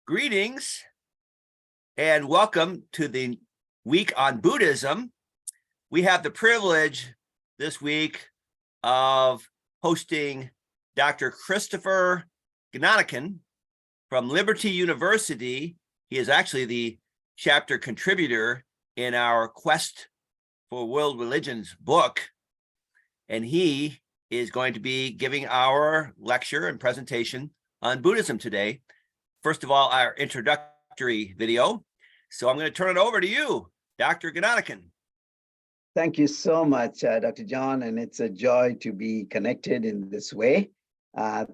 Greetings and welcome to the week on Buddhism. We have the privilege this week of hosting Dr. Christopher Gnanakan from Liberty University. He is actually the chapter contributor in our Quest for World Religions book, and he is going to be giving our lecture and presentation on Buddhism today. First of all, our introductory video. So I'm going to turn it over to you, Dr. Gnanakan. Thank you so much, Dr. John, and it's a joy to be connected in this way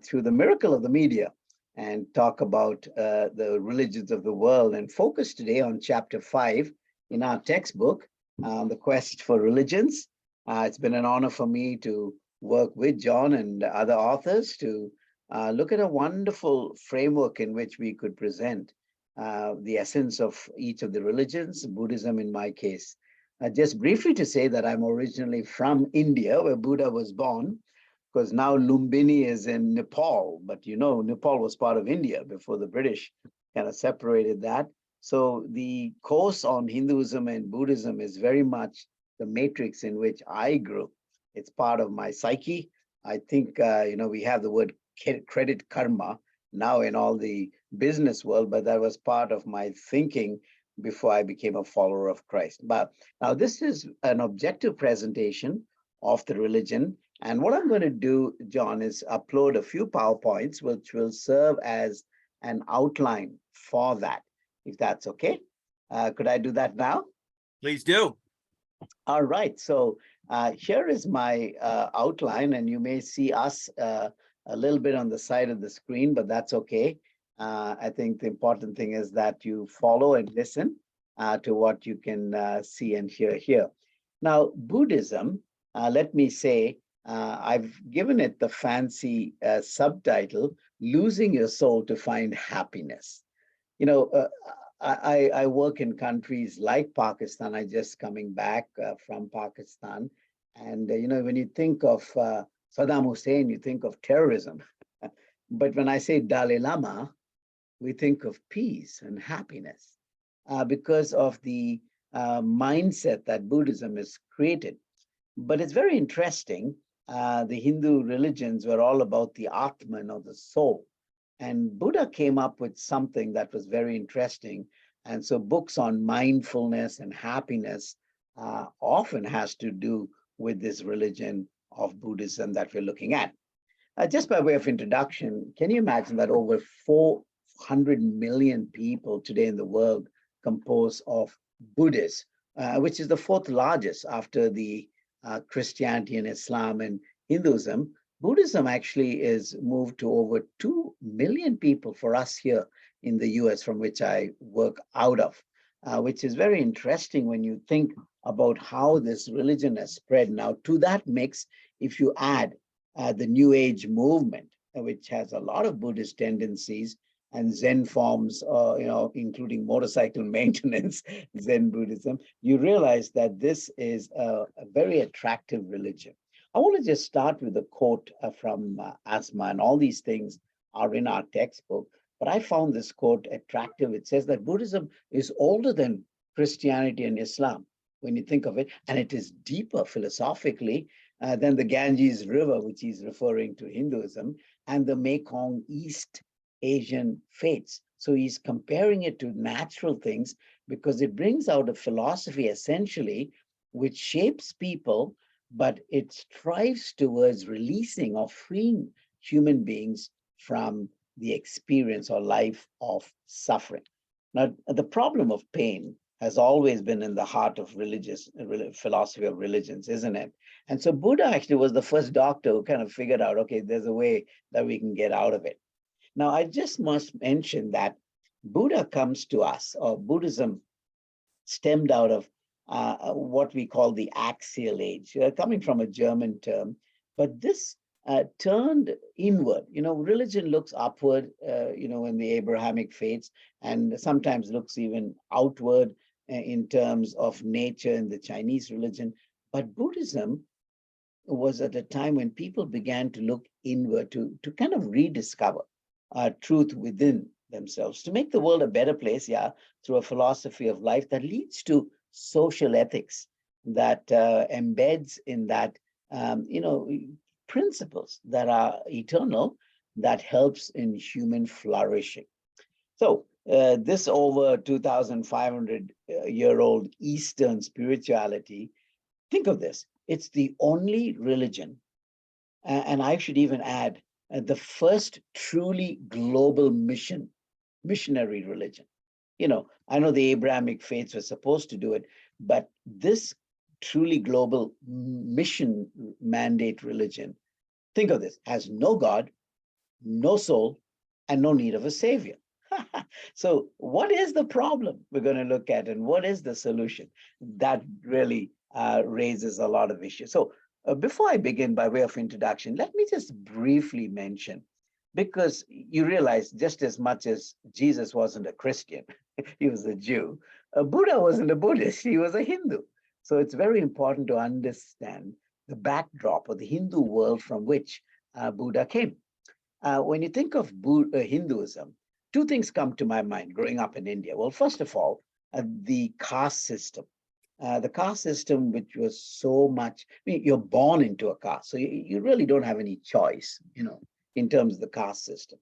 through the miracle of the media and talk about the religions of the world and focus today on chapter 5 in our textbook, The Quest for Religions. It's been an honor for me to work with John and other authors to look at a wonderful framework in which we could present the essence of each of the religions, Buddhism in my case. Just briefly to say that I'm originally from India, where Buddha was born, because now Lumbini is in Nepal, but you know, Nepal was part of India before the British kind of separated that. So the course on Hinduism and Buddhism is very much the matrix in which I grew. It's part of my psyche. I think, we have the word credit karma now in all the business world, but that was part of my thinking before I became a follower of Christ. But now this is an objective presentation of the religion. And what I'm going to do, John, is upload a few PowerPoints, which will serve as an outline for that, if that's okay. Could I do that now? Please do. All right. So here is my outline, and you may see us a little bit on the side of the screen, but that's okay. I think the important thing is that you follow and listen to what you can see and hear here. Now, Buddhism, let me say, I've given it the fancy subtitle, Losing Your Soul to Find Happiness. You know, I work in countries like Pakistan. I just coming back from Pakistan. And, when you think of Saddam Hussein, you think of terrorism. But when I say Dalai Lama, we think of peace and happiness because of the mindset that Buddhism has created. But it's very interesting. The Hindu religions were all about the Atman or the soul. And Buddha came up with something that was very interesting. And so books on mindfulness and happiness often has to do with this religion of Buddhism that we're looking at. Just by way of introduction, can you imagine that over 400 million people today in the world compose of Buddhists, which is the fourth largest after the Christianity and Islam and Hinduism. Buddhism actually is moved to over 2 million people for us here in the US, from which I work out of, which is very interesting when you think about how this religion has spread. Now, to that mix, if you add the New Age movement, which has a lot of Buddhist tendencies, and Zen forms, including motorcycle maintenance, Zen Buddhism, you realize that this is a very attractive religion. I want to just start with a quote from Asma, and all these things are in our textbook, but I found this quote attractive. It says that Buddhism is older than Christianity and Islam, when you think of it, and it is deeper philosophically than the Ganges River, which he's referring to Hinduism, and the Mekong East Asian faiths. So he's comparing it to natural things because it brings out a philosophy essentially which shapes people, but it strives towards releasing or freeing human beings from the experience or life of suffering. Now, the problem of pain has always been in the heart of philosophy of religions, isn't it? And so Buddha actually was the first doctor who kind of figured out, okay, there's a way that we can get out of it. Now, I just must mention that Buddha comes to us, or Buddhism stemmed out of what we call the axial age, coming from a German term, but this turned inward. Religion looks upward, in the Abrahamic faiths, and sometimes looks even outward in terms of nature in the Chinese religion. But Buddhism was at a time when people began to look inward to kind of rediscover truth within themselves to make the world a better place, yeah, through a philosophy of life that leads to social ethics that embeds in that, principles that are eternal that helps in human flourishing. So this over 2,500-year-old Eastern spirituality, think of this, it's the only religion, and I should even add, the first truly global missionary religion. I know the Abrahamic faiths were supposed to do it, but this truly global mission mandate religion, think of this, has no God, no soul, and no need of a savior. So, what is the problem we're going to look at, and what is the solution? That really raises a lot of issues. So, before I begin, by way of introduction, let me just briefly mention, because you realize just as much as Jesus wasn't a Christian, he was a Jew, Buddha wasn't a Buddhist, he was a Hindu. So, it's very important to understand the backdrop of the Hindu world from which Buddha came. When you think of Hinduism, two things come to my mind growing up in India. Well, first of all, the caste system. The caste system, which was so much, you're born into a caste, so you really don't have any choice, in terms of the caste system.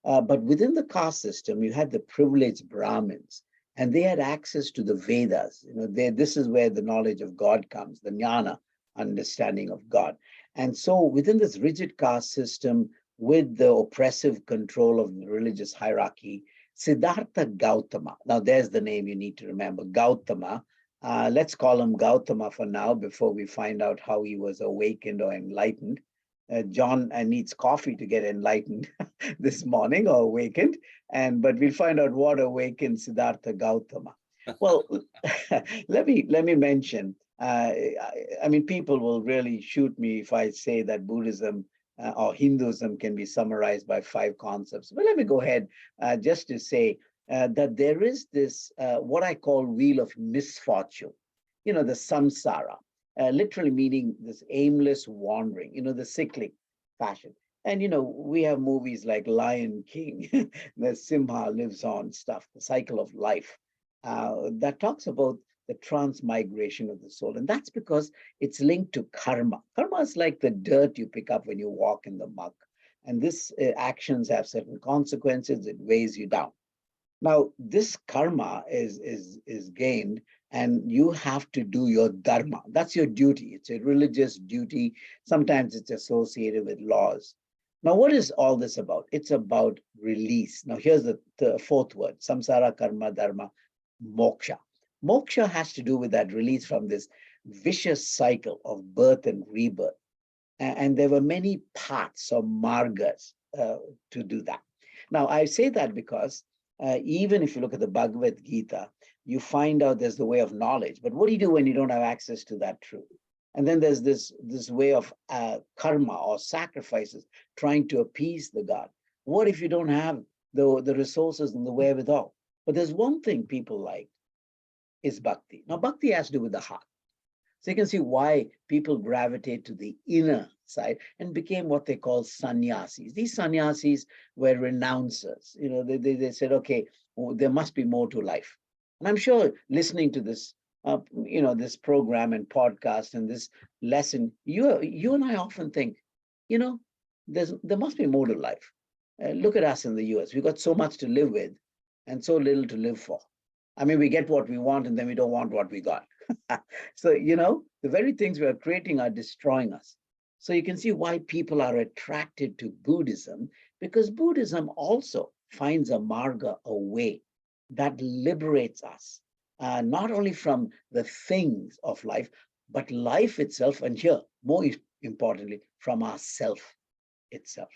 But within the caste system, you had the privileged Brahmins, and they had access to the Vedas. This is where the knowledge of God comes, the Jnana, understanding of God. And so within this rigid caste system, with the oppressive control of the religious hierarchy, Siddhartha Gautama, now there's the name you need to remember, Gautama. Let's call him Gautama for now before we find out how he was awakened or enlightened. John needs coffee to get enlightened this morning or awakened, but we'll find out what awakened Siddhartha Gautama. Well, let me mention. People will really shoot me if I say that Buddhism or Hinduism can be summarized by 5 concepts. But let me go ahead just to say that there is this, what I call wheel of misfortune, the samsara, literally meaning this aimless wandering, the cyclic fashion. And, we have movies like Lion King, the Simha lives on stuff, the cycle of life, that talks about the transmigration of the soul. And that's because it's linked to karma. Karma is like the dirt you pick up when you walk in the muck. And this actions have certain consequences. It weighs you down. Now, this karma is gained, and you have to do your dharma. That's your duty. It's a religious duty. Sometimes it's associated with laws. Now, what is all this about? It's about release. Now, here's the 4th word, samsara, karma, dharma, moksha. Moksha has to do with that release from this vicious cycle of birth and rebirth. And there were many paths or margas to do that. Now, I say that because even if you look at the Bhagavad Gita, you find out there's the way of knowledge. But what do you do when you don't have access to that truth? And then there's this way of karma or sacrifices, trying to appease the God. What if you don't have the resources and the wherewithal? But there's one thing people like, is bhakti. Now, bhakti has to do with the heart. So you can see why people gravitate to the inner side and became what they call sannyasis. These sannyasis were renouncers. They said, okay, well, there must be more to life. And I'm sure listening to this, this program and podcast and this lesson, you and I often think, there must be more to life. Look at us in the US. We've got so much to live with and so little to live for. I mean, we get what we want and then we don't want what we got. So, the very things we are creating are destroying us. So you can see why people are attracted to Buddhism, because Buddhism also finds a marga, a way that liberates us, not only from the things of life, but life itself, and here, more importantly, from ourself itself.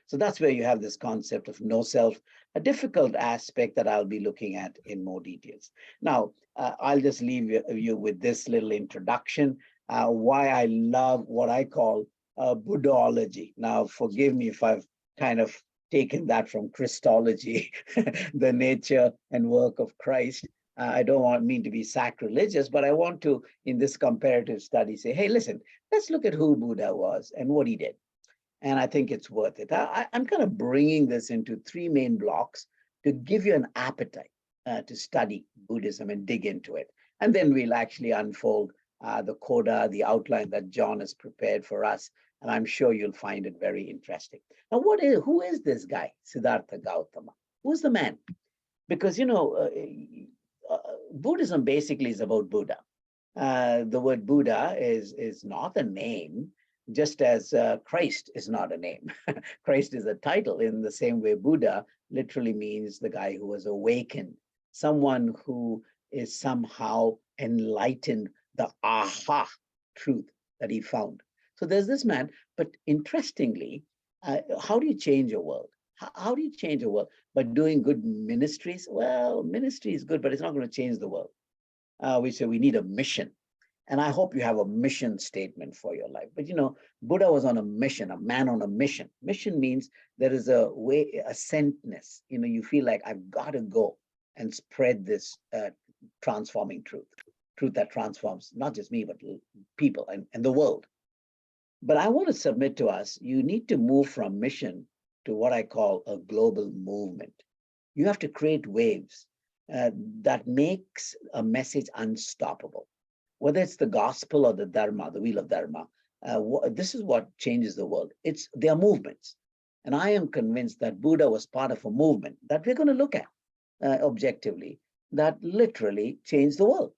So that's where you have this concept of no self, a difficult aspect that I'll be looking at in more details. Now, I'll just leave you with this little introduction, why I love what I call Buddhology. Now, forgive me if I've kind of taken that from Christology, the nature and work of Christ. I don't mean to be sacrilegious, but I want to, in this comparative study, say, hey, listen, let's look at who Buddha was and what he did. And I think it's worth it. I'm kind of bringing this into 3 main blocks to give you an appetite to study Buddhism and dig into it. And then we'll actually unfold the coda, the outline that John has prepared for us. And I'm sure you'll find it very interesting. Now, who is this guy, Siddhartha Gautama? Who's the man? Because, Buddhism basically is about Buddha. The word Buddha is not a name, just as Christ is not a name. Christ is a title. In the same way, Buddha literally means the guy who was awakened, someone who is somehow enlightened, the aha truth that he found. So there's this man, but interestingly, how do you change a world? How do you change a world? By doing good ministries? Well, ministry is good, but it's not going to change the world. We say we need a mission. And I hope you have a mission statement for your life. But Buddha was on a mission, a man on a mission. Mission means there is a way, a sentness. You feel like I've got to go and spread this transforming truth that transforms not just me, but people and the world. But I want to submit to us, you need to move from mission to what I call a global movement. You have to create waves that makes a message unstoppable. Whether it's the gospel or the dharma, the wheel of dharma, this is what changes the world. They are movements. And I am convinced that Buddha was part of a movement that we're going to look at objectively, that literally changed the world.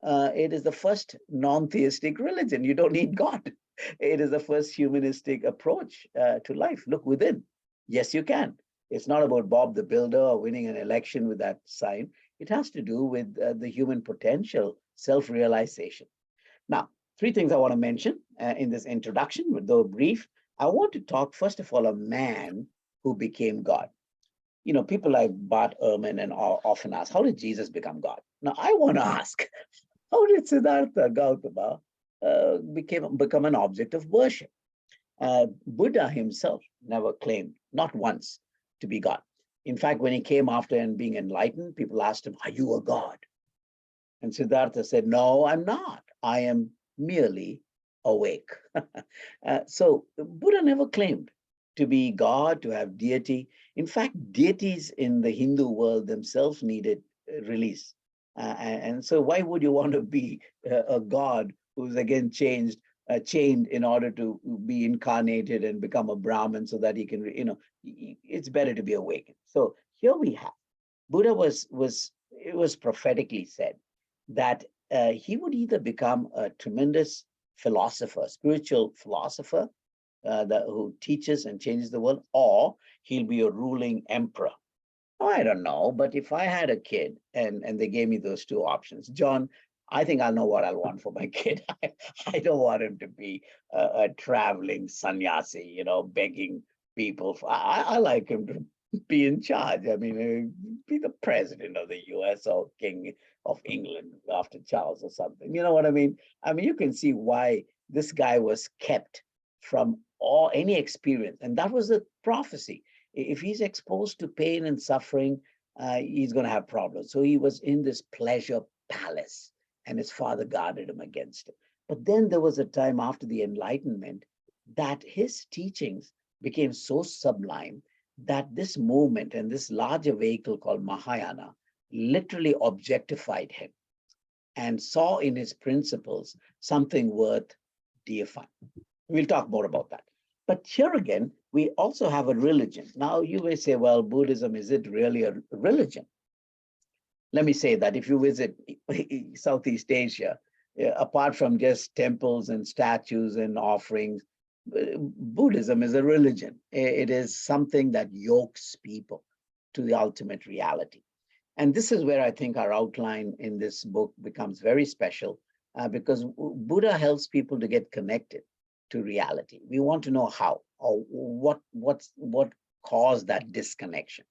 It is the first non-theistic religion. You don't need God. It is the first humanistic approach to life. Look within. Yes, you can. It's not about Bob the Builder or winning an election with that sign. It has to do with the human potential, self-realization. Now, three things I want to mention in this introduction, though brief. I want to talk, first of all, a man who became God. People like Bart Ehrman and often ask, how did Jesus become God? Now, I want to ask, how did Siddhartha Gautama become an object of worship? Buddha himself never claimed, not once, to be God. In fact, when he came after and being enlightened, people asked him, are you a God? And Siddhartha said, no, I'm not. I am merely awake. So Buddha never claimed to be God, to have deity. In fact, deities in the Hindu world themselves needed release. And so why would you want to be a God who's again chained in order to be incarnated and become a Brahmin so that he can, it's better to be awakened. So here we have, Buddha it was prophetically said that he would either become a tremendous philosopher, spiritual philosopher, who teaches and changes the world, or he'll be a ruling emperor. I don't know, but if I had a kid and they gave me those two options, John, I think I'll know what I'll want for my kid. I don't want him to be a traveling sannyasi, begging people. I like him to be in charge. I mean, be the president of the US or king of England after Charles or something. You know what I mean? I mean, you can see why this guy was kept from any experience. And that was a prophecy. If he's exposed to pain and suffering, he's going to have problems. So he was in this pleasure palace, and his father guarded him against it. But then there was a time after the Enlightenment that his teachings became so sublime that this movement and this larger vehicle called Mahayana literally objectified him and saw in his principles something worth deifying. We'll talk more about that. But here again, we also have a religion. Now you may say, well, Buddhism, is it really a religion? Let me say that if you visit Southeast Asia, apart from just temples and statues and offerings, Buddhism is a religion. It is something that yokes people to the ultimate reality. And this is where I think our outline in this book becomes very special, because Buddha helps people to get connected to reality. We want to know how, or what caused that disconnection,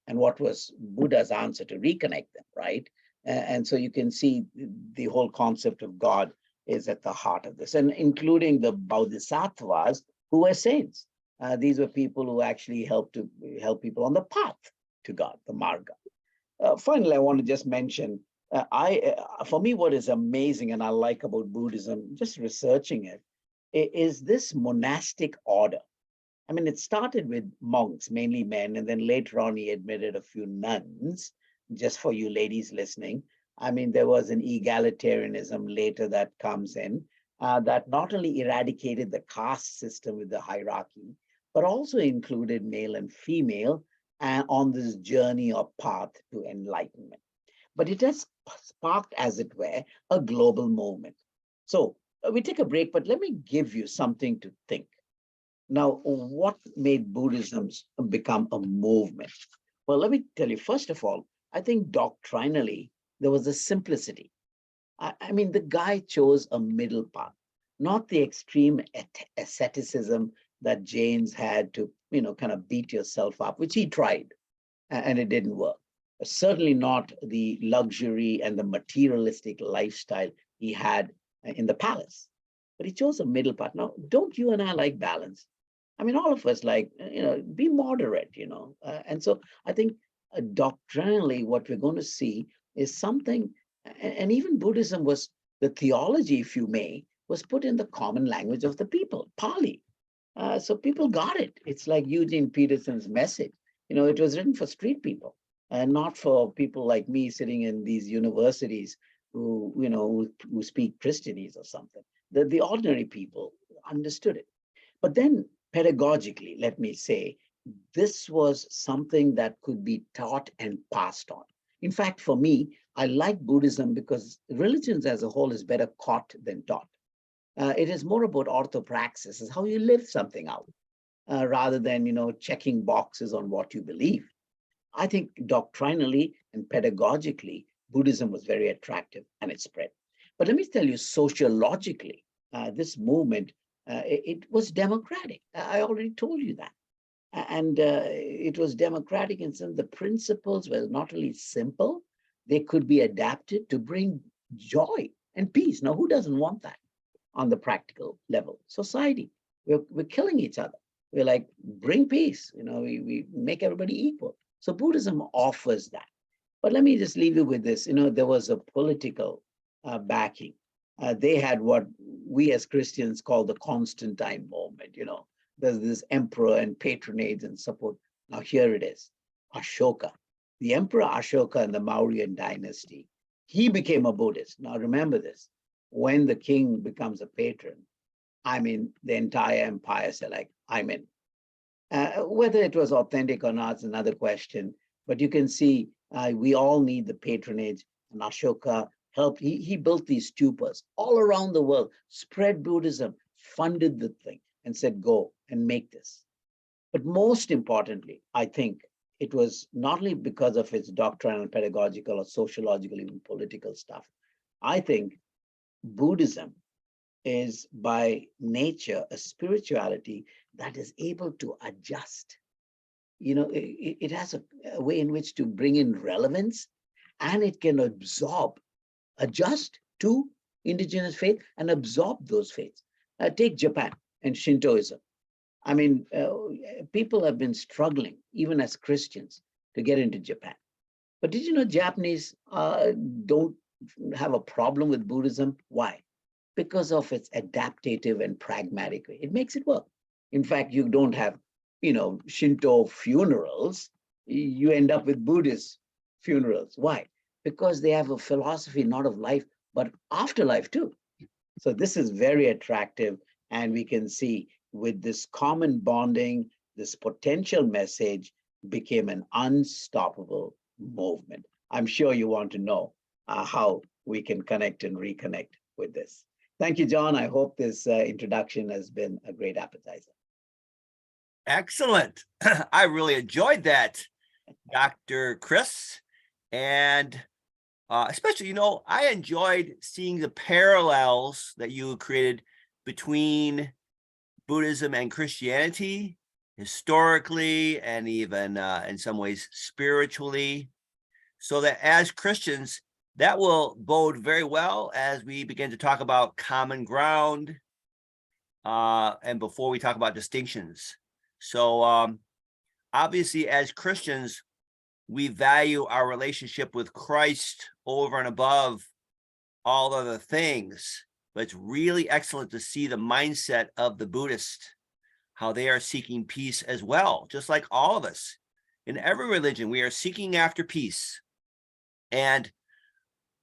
and what was Buddha's answer to reconnect them, right? And so you can see the whole concept of God is at the heart of this, and including the bodhisattvas who were saints. These were people who actually help people on the path to God, the marga. Finally, I want to just mention, for me, what is amazing and I like about Buddhism, just researching it, is this monastic order. I mean, it started with monks, mainly men, and then later on he admitted a few nuns, just for you ladies listening. I mean, there was an egalitarianism later that comes in that not only eradicated the caste system with the hierarchy, but also included male and female on this journey or path to enlightenment. But it has sparked, as it were, a global movement. So we take a break, but let me give you something to think. Now, what made Buddhism become a movement? Well, let me tell you, first of all, I think doctrinally, there was a simplicity. I mean, the guy chose a middle path, not the extreme asceticism that Jains had to, kind of beat yourself up, which he tried, and it didn't work. Certainly not the luxury and the materialistic lifestyle he had in the palace. But he chose a middle path. Now, don't you and I like balance? I mean, all of us like, be moderate, and so I think doctrinally, what we're going to see is something, and even Buddhism was the theology, if you may, was put in the common language of the people, Pali. So people got it. It's like Eugene Peterson's message. It was written for street people and not for people like me sitting in these universities who speak Christianese or something. The ordinary people understood it. But then pedagogically, let me say, this was something that could be taught and passed on. In fact, for me, I like Buddhism because religions as a whole is better caught than taught. It is more about orthopraxis, is how you live something out, rather than checking boxes on what you believe. I think doctrinally and pedagogically, Buddhism was very attractive and it spread. But let me tell you, sociologically, this movement, it was democratic. I already told you that. And it was democratic in some the principles were not only simple, they could be adapted to bring joy and peace. Now, who doesn't want that on the practical level? Society, we're killing each other. We're like, bring peace, we make everybody equal. So Buddhism offers that. But let me just leave you with this. There was a political backing. They had what we as Christians call the Constantine movement. There's this emperor and patronage and support. Now here it is, Ashoka. The emperor Ashoka in the Mauryan dynasty, he became a Buddhist. Now remember this, when the king becomes a patron, I mean, the entire empire said like, I'm in. Whether it was authentic or not is another question, but you can see we all need the patronage, and Ashoka helped. He built these stupas all around the world, spread Buddhism, funded the thing, and said, go and make this. But most importantly, I think it was not only because of its doctrinal, pedagogical, or sociological, even political stuff. I think Buddhism is by nature a spirituality that is able to adjust. It has a way in which to bring in relevance, and it can adjust to indigenous faith and absorb those faiths. Take Japan and Shintoism. I mean, people have been struggling, even as Christians, to get into Japan. But did you know Japanese don't have a problem with Buddhism? Why? Because of its adaptative and pragmatic way. It makes it work. In fact, you don't have, Shinto funerals. You end up with Buddhist funerals. Why? Because they have a philosophy not of life, but afterlife too. So this is very attractive. And we can see with this common bonding, this potential message became an unstoppable movement. I'm sure you want to know how we can connect and reconnect with this. Thank you, John. I hope this introduction has been a great appetizer. Excellent. I really enjoyed that, Dr. Chris. And especially, I enjoyed seeing the parallels that you created between Buddhism and Christianity, historically, and even in some ways spiritually, so that as Christians, that will bode very well as we begin to talk about common ground and before we talk about distinctions. So obviously, as Christians, we value our relationship with Christ over and above all other things. But it's really excellent to see the mindset of the Buddhist, how they are seeking peace as well, just like all of us. In every religion, we are seeking after peace. And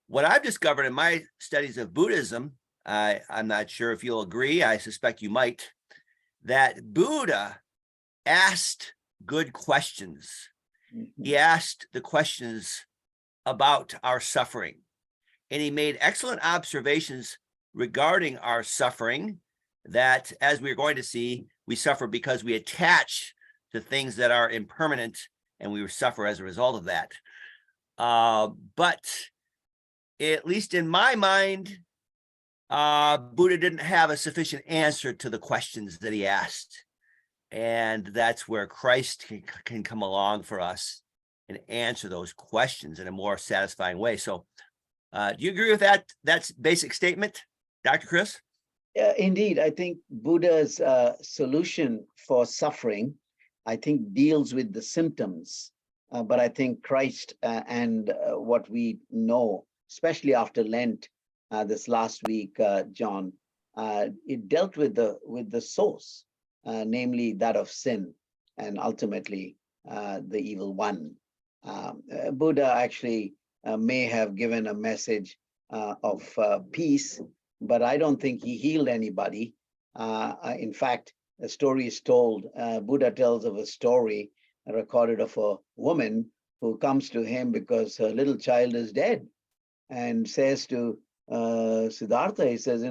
what I've discovered in my studies of Buddhism, I'm not sure if you'll agree, I suspect you might, that Buddha asked good questions. He asked the questions about our suffering, and he made excellent observations regarding our suffering, that, as we're going to see, we suffer because we attach to things that are impermanent, and we suffer as a result of that. But at least in my mind, Buddha didn't have a sufficient answer to the questions that he asked. And that's where Christ can come along for us and answer those questions in a more satisfying way. So do you agree with that? That's basic statement, Dr. Chris? Yeah, indeed. I think Buddha's solution for suffering, I think, deals with the symptoms. But I think Christ and what we know, especially after Lent, this last week, John, it dealt with the source, namely that of sin, and ultimately the evil one. Buddha actually may have given a message of peace, but I don't think he healed anybody. In fact, a story is told, Buddha tells of a story recorded of a woman who comes to him because her little child is dead, and says to Siddhartha, he says,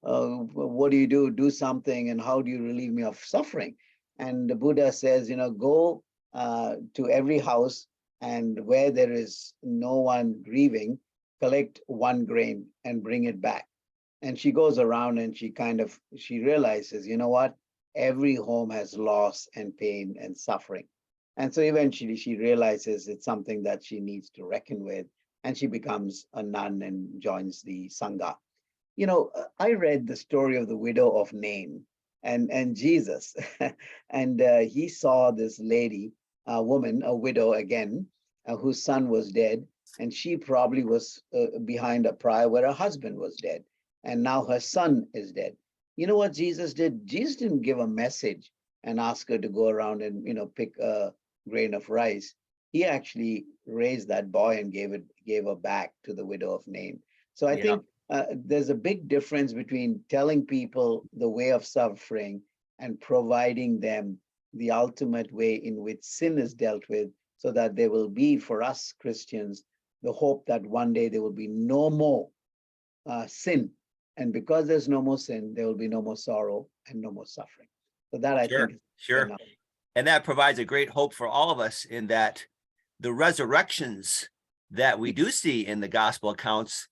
what do you do? Do something, and how do you relieve me of suffering? And the Buddha says, go to every house, and where there is no one grieving, collect 1 grain and bring it back. And she goes around and she realizes, you know what? Every home has loss and pain and suffering. And so eventually she realizes it's something that she needs to reckon with, and she becomes a nun and joins the Sangha. I read the story of the widow of Nain and Jesus, and he saw this lady, a woman, a widow again, whose son was dead, and she probably was behind a prior where her husband was dead, and now her son is dead. You know what Jesus did? Jesus didn't give a message and ask her to go around and pick a grain of rice. He actually raised that boy and gave her back to the widow of Nain. So I think there's a big difference between telling people the way of suffering and providing them the ultimate way in which sin is dealt with, so that there will be, for us Christians, the hope that one day there will be no more sin. And because there's no more sin, there will be no more sorrow and no more suffering. So that I think is sure. enough. And that provides a great hope for all of us, in that the resurrections that we do see in the gospel accounts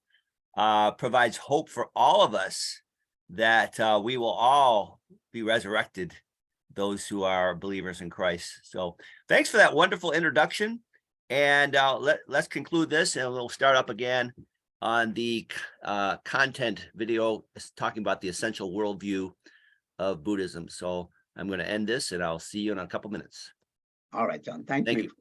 provides hope for all of us, that we will all be resurrected, those who are believers in Christ. So thanks for that wonderful introduction. And let's conclude this, and we'll start up again on the content video talking about the essential worldview of Buddhism. So I'm going to end this, and I'll see you in a couple minutes. All right, John. Thank you.